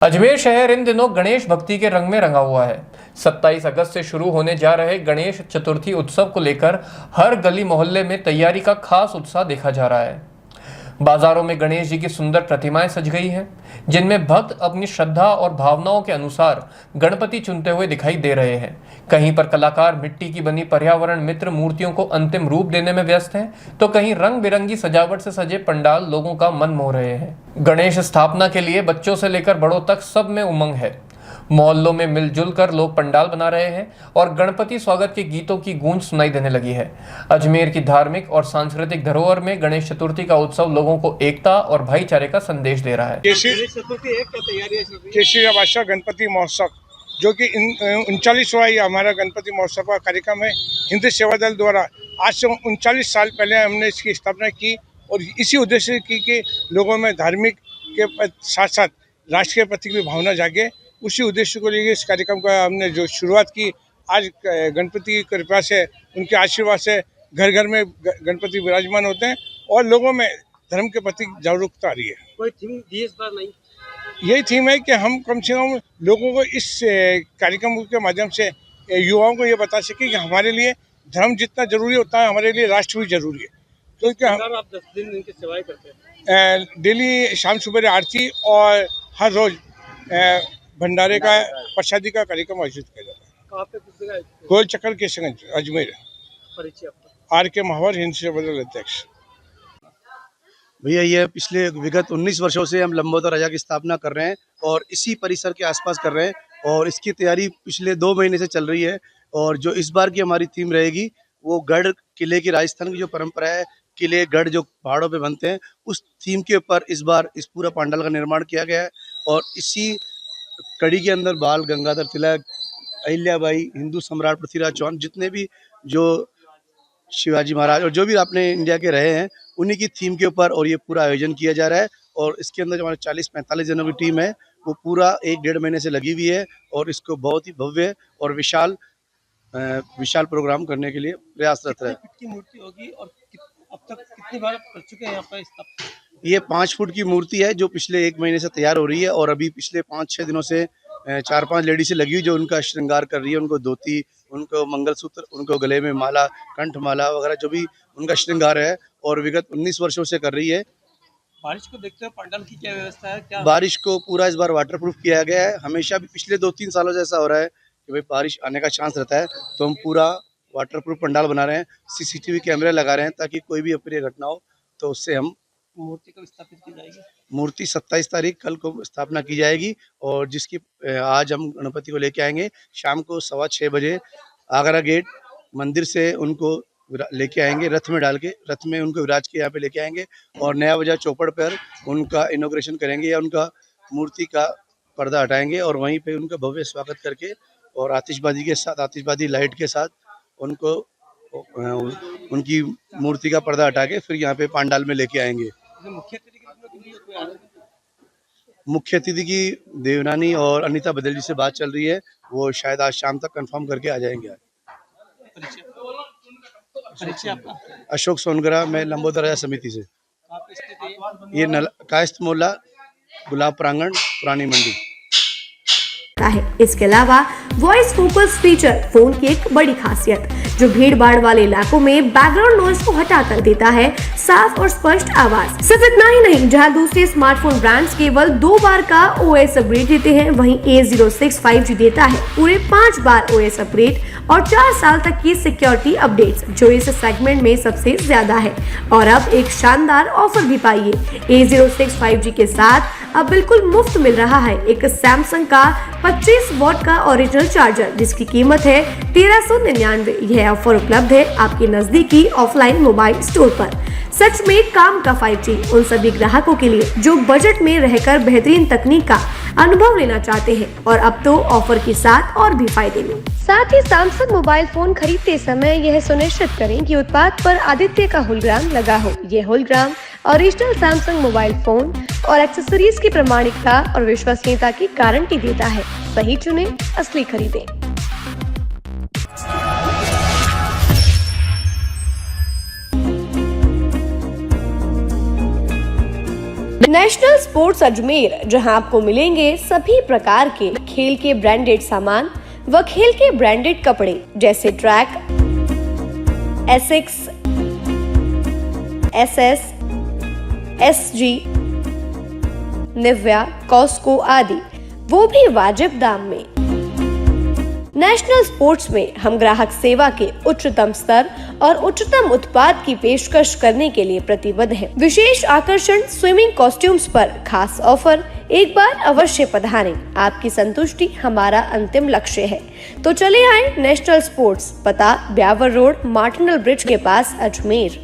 अजमेर शहर इन दिनों गणेश भक्ति के रंग में रंगा हुआ है। 27 अगस्त से शुरू होने जा रहे गणेश चतुर्थी उत्सव को लेकर हर गली मोहल्ले में तैयारी का खास उत्साह देखा जा रहा है। बाजारों में गणेश जी की सुंदर प्रतिमाएं सज गई हैं, जिनमें भक्त अपनी श्रद्धा और भावनाओं के अनुसार गणपति चुनते हुए दिखाई दे रहे हैं। कहीं पर कलाकार मिट्टी की बनी पर्यावरण मित्र मूर्तियों को अंतिम रूप देने में व्यस्त हैं, तो कहीं रंग बिरंगी सजावट से सजे पंडाल लोगों का मन मोह रहे हैं। गणेश स्थापना के लिए बच्चों से लेकर बड़ों तक सब में उमंग है। मोहल्लों में मिलजुल कर लोग पंडाल बना रहे हैं और गणपति स्वागत के गीतों की गूंज सुनाई देने लगी है। अजमेर की धार्मिक और सांस्कृतिक धरोहर में गणेश चतुर्थी का उत्सव लोगों को एकता और भाईचारे का संदेश दे रहा है। केसरिया बादशाह गणपति महोत्सव जो कि 39वां हमारा गणपति महोत्सव का कार्यक्रम है, हिंदी सेवा दल द्वारा आज से 39 साल पहले हमने इसकी स्थापना की और इसी उद्देश्य की कि लोगों में धार्मिक के साथ साथ राष्ट्र के प्रति भी भावना जागे। उसी उद्देश्य को लेकर इस कार्यक्रम का हमने जो शुरुआत की। आज गणपति की कृपा से, उनके आशीर्वाद से घर घर में गणपति विराजमान होते हैं और लोगों में धर्म के प्रति जागरूकता आ रही है। कोई थीम दी इस बार नहीं? यही थीम है कि हम कम से कम लोगों को इस कार्यक्रम के माध्यम से युवाओं को ये बता सकें कि हमारे लिए धर्म जितना जरूरी होता है, हमारे लिए राष्ट्र भी जरूरी है। क्योंकि हम आप 10 दिन इनकी सेवाएं करते हैं। डेली शाम सुबह आरती और हर रोज भंडारे का प्रसादी का कार्यक्रम आयोजित किया जाता है। कहाँ पे किस जगह? गोल चक्कर केसरगंज, अजमेर। परिचय आपका? आर के महावर, हिंद से बदल अध्यक्ष। भैया ये पिछले विगत 19 वर्षों से हम लंबोदर राजा की स्थापना कर रहे हैं और इसी परिसर के आसपास कर रहे हैं और इसकी तैयारी पिछले 2 महीने से चल रही है। और जो इस बार की हमारी थीम रहेगी वो गढ़ किले की, राजस्थान की जो परंपरा है, किले गढ़ जो पहाड़ों पे बनते हैं, उस थीम के ऊपर इस बार इस पूरा पंडाल का निर्माण किया गया है। और इसी कड़ी के अंदर बाल गंगाधर तिलक, अहिल्याबाई, हिंदू सम्राट पृथ्वीराज चौहान, जितने भी जो शिवाजी महाराज और जो भी अपने इंडिया के रहे हैं, उन्हीं की थीम के ऊपर और ये पूरा आयोजन किया जा रहा है। और इसके अंदर जो हमारे 40-45 जनों की टीम है वो पूरा 1-1.5 महीने से लगी हुई है और इसको बहुत ही भव्य और विशाल प्रोग्राम करने के लिए प्रयासरत है। कितनी मूर्ति होगी और अब तक कितनी बार कर चुके हैं यहाँ पर स्थापना? ये 5 फुट की मूर्ति है जो पिछले 1 महीने से तैयार हो रही है और अभी पिछले 5-6 दिनों से 4-5 लेडीज लगी हुई जो उनका श्रृंगार कर रही है। उनको धोती, उनको मंगलसूत्र, उनको गले में माला, कंठ माला वगैरह जो भी उनका श्रृंगार है और विगत 19 वर्षों से कर रही है। बारिश को देखते हुए पंडाल की क्या व्यवस्था है? क्या बारिश को पूरा इस बार वाटरप्रूफ किया गया है। हमेशा भी पिछले 2-3 सालों से ऐसा हो रहा है कि भाई बारिश आने का चांस रहता है, तो हम पूरा वाटरप्रूफ पंडाल बना रहे हैं। CCTV कैमरे लगा रहे हैं ताकि कोई भी अप्रिय घटना हो तो उससे हम मूर्ति को स्थापित की जाएगी? मूर्ति 27 तारीख कल को स्थापना की जाएगी और जिसकी आज हम गणपति को लेके आएंगे। शाम को 6:15 बजे आगरा गेट मंदिर से उनको लेके आएंगे, रथ में डाल के, रथ में उनको विराज के यहाँ पे लेके आएंगे और नया बाजार चौपड़ पर उनका इनॉग्रेशन करेंगे या उनका मूर्ति का पर्दा हटाएंगे और वहीं पे उनका भव्य स्वागत करके और आतिशबाजी के साथ, आतिशबाजी लाइट के साथ उनको उनकी मूर्ति का पर्दा हटा के फिर यहाँ पे पंडाल में लेके आएंगे। मुख्य अतिथि की देवनानी और अनीता बदल जी से बात चल रही है, वो शायद आज शाम तक कंफर्म करके आ जाएंगे। परिचय आपका? अशोक सोनगरा, मैं लंबोदर राजा समिति से। ये कायस्थ मोहल्ला, गुलाब प्रांगण, पुरानी मंडी है। इसके अलावा वॉइस फोकस फीचर फोन की एक बड़ी खासियत, जो भीड़ भाड़ वाले इलाकों में बैकग्राउंड नॉइज को हटा कर देता है साफ और स्पष्ट आवाज। सिर्फ इतना ही नहीं, जहां दूसरे स्मार्टफोन ब्रांड्स केवल 2 बार का OS अपग्रेड देते हैं, वहीं A06 5G देता है पूरे 5 बार OS अपग्रेड और 4 साल तक की सिक्योरिटी अपडेट्स, जो इस सेगमेंट में सबसे ज्यादा है। और अब एक शानदार ऑफर भी पाइए। A06 5G के साथ अब बिल्कुल मुफ्त मिल रहा है एक सैमसंग का 25 वॉट का ओरिजिनल चार्जर, जिसकी कीमत है 1399। यह ऑफर उपलब्ध है आपके नजदीकी ऑफलाइन मोबाइल स्टोर पर। सच में काम का 5G उन सभी ग्राहकों के लिए जो बजट में रहकर बेहतरीन तकनीक का अनुभव लेना चाहते हैं और अब तो ऑफर के साथ और भी फायदे में। साथ ही सैमसंग मोबाइल फोन खरीदते समय यह सुनिश्चित करें कि उत्पाद पर आदित्य का होलोग्राम लगा हो। यह hologram original Samsung mobile phone और एक्सेसरीज की प्रामाणिकता और विश्वसनीयता की गारंटी देता है। सही चुने, असली खरीदें। नेशनल स्पोर्ट्स अजमेर, जहां आपको मिलेंगे सभी प्रकार के खेल के ब्रांडेड सामान व खेल के ब्रांडेड कपड़े जैसे track, Asics, SS, SG, Nivia, Cosco आदि, वो भी वाजिब दाम में। नेशनल स्पोर्ट्स में हम ग्राहक सेवा के उच्चतम स्तर और उच्चतम उत्पाद की पेशकश करने के लिए प्रतिबद्ध हैं। विशेष आकर्षण स्विमिंग कॉस्ट्यूम्स पर खास ऑफर, एक बार अवश्य पधारें। आपकी संतुष्टि हमारा अंतिम लक्ष्य है। तो चले आए नेशनल स्पोर्ट्स, पता ब्यावर रोड, मार्टिनल ब्रिज के पास, अजमेर।